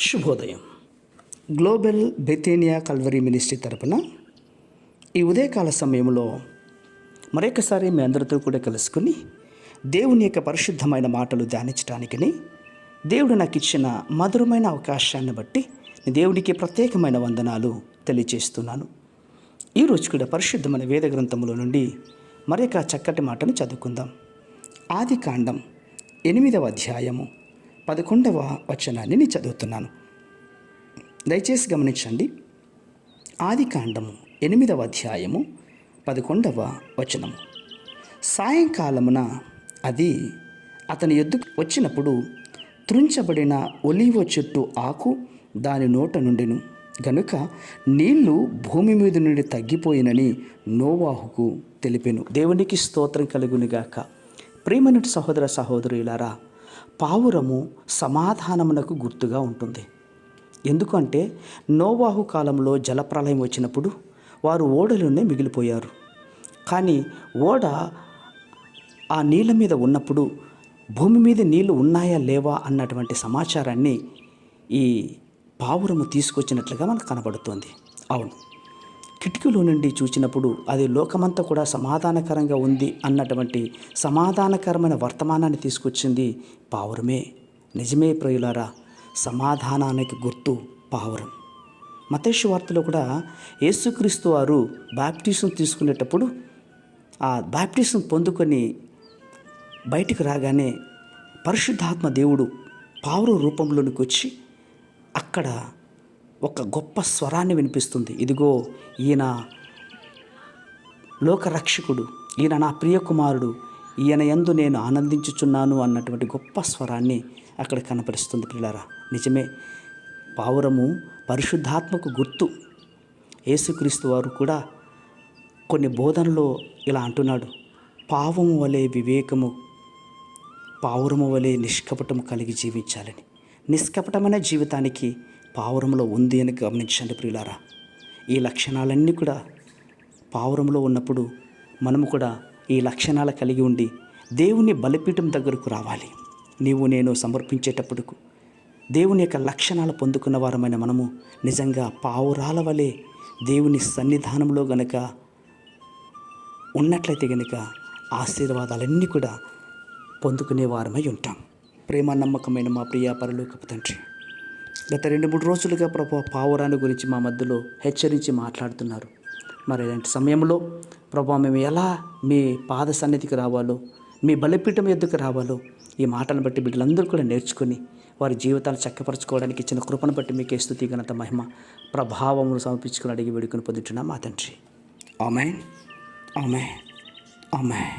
శుభోదయం. Global బెతేనియా Calvary ministry తరపున ఈ ఉదయకాల సమయంలో మరొకసారి మీ అందరితో కూడా కలుసుకుని దేవుని యొక్క పరిశుద్ధమైన మాటలు ధ్యానించడానికని దేవుడు నాకు ఇచ్చిన మధురమైన అవకాశాన్ని బట్టి దేవుడికి ప్రత్యేకమైన వందనాలు తెలియజేస్తున్నాను. ఈరోజు కూడా పరిశుద్ధమైన వేద గ్రంథముల నుండి మరొక చక్కటి మాటను చదువుకుందాం. ఆదికాండం 8వ అధ్యాయము 11వ వచనాన్ని నేను చదువుతున్నాను. దయచేసి గమనించండి. ఆదికాండము 8వ అధ్యాయము 11వ వచనము. సాయంకాలమున అది అతని యొద్దకు వచ్చినప్పుడు త్రుంచబడిన ఒలీవ చెట్టు ఆకు దాని నోట నుండెను గనుక నీళ్లు భూమి మీద నుండి తగ్గిపోయినని నోవాహుకు తెలిపెను. దేవునికి స్తోత్రం కలుగునుగాక. ప్రియమైన సహోదర సహోదరులారా, పావురము సమాధానమునకు గుర్తుగా ఉంటుంది. ఎందుకంటే నోవాహు కాలంలో జలప్రలయం వచ్చినప్పుడు వారు ఓడలోనే మిగిలిపోయారు. కానీ ఓడ ఆ నీళ్ళ మీద ఉన్నప్పుడు భూమి మీద నీళ్లు ఉన్నాయా లేవా అన్నటువంటి సమాచారాన్ని ఈ పావురము తీసుకొచ్చినట్లుగా మనకు కనబడుతుంది. అవును, కిటికీలో నుండి చూసినప్పుడు అది లోకమంతా కూడా సమాధానకరంగా ఉంది అన్నటువంటి సమాధానకరమైన వర్తమానాన్ని తీసుకొచ్చింది పావురమే. నిజమే ప్రియులారా, సమాధానానికి గుర్తు పావురం. మత్తయి వార్తలో కూడా యేసుక్రీస్తు వారు బాప్టిజం తీసుకునేటప్పుడు ఆ బాప్టిజం పొందుకొని బయటికి రాగానే పరిశుద్ధాత్మ దేవుడు పావురం రూపంలోనికి వచ్చి అక్కడ ఒక గొప్ప స్వరాన్ని వినిపిస్తుంది. ఇదిగో ఈయన లోకరక్షకుడు, ఈయన నా ప్రియకుమారుడు, ఈయన యందు నేను ఆనందించుచున్నాను అన్నటువంటి గొప్ప స్వరాన్ని అక్కడ కనపరుస్తుంది. పిల్లరా, నిజమే, పావురము పరిశుద్ధాత్మకు గుర్తు. యేసుక్రీస్తు వారు కూడా కొన్ని బోధనలో ఇలా అంటున్నాడు, పావము వలె వివేకము, పావురము వలె నిష్కపటము కలిగి జీవించాలని. నిష్కపటమైన జీవితానికి పావురంలో ఉంది అని గమనించండి ప్రియులారా. ఈ లక్షణాలన్నీ కూడా పావురంలో ఉన్నప్పుడు మనము కూడా ఈ లక్షణాలు కలిగి ఉండి దేవుని బలిపీఠం దగ్గరకు రావాలి. నీవు నేను సమర్పించేటప్పుడు దేవుని యొక్క లక్షణాలు పొందుకున్న వారమైన మనము నిజంగా పావురాల వలె దేవుని సన్నిధానంలో గనక ఉన్నట్లయితే గనక ఆశీర్వాదాలన్నీ కూడా పొందుకునే వారమై ఉంటాం. ప్రేమ నమ్మకమైన మా ప్రియ పరలోకపు తండ్రి, గత 2-3 రోజులుగా ప్రభు పావురాన్ని గురించి మా మధ్యలో హెచ్చరించి మాట్లాడుతున్నారు. మరి ఇలాంటి సమయంలో ప్రభు మేము ఎలా మీ పాద సన్నిధికి రావాలో, మీ బలిపీఠం ఎద్దుకు రావాలో ఈ మాటలను బట్టి బిడ్డలందరూ కూడా నేర్చుకొని వారి జీవితాలు చక్కపరచుకోవడానికి ఇచ్చిన కృపను బట్టి మీకే స్తుతి ఘనత మహిమ ప్రభావమును సమర్పించుకుని అడిగి వేడుకొని పొందుతున్నాం మా తండ్రి. ఆమేన్, ఆమేన్, ఆమేన్.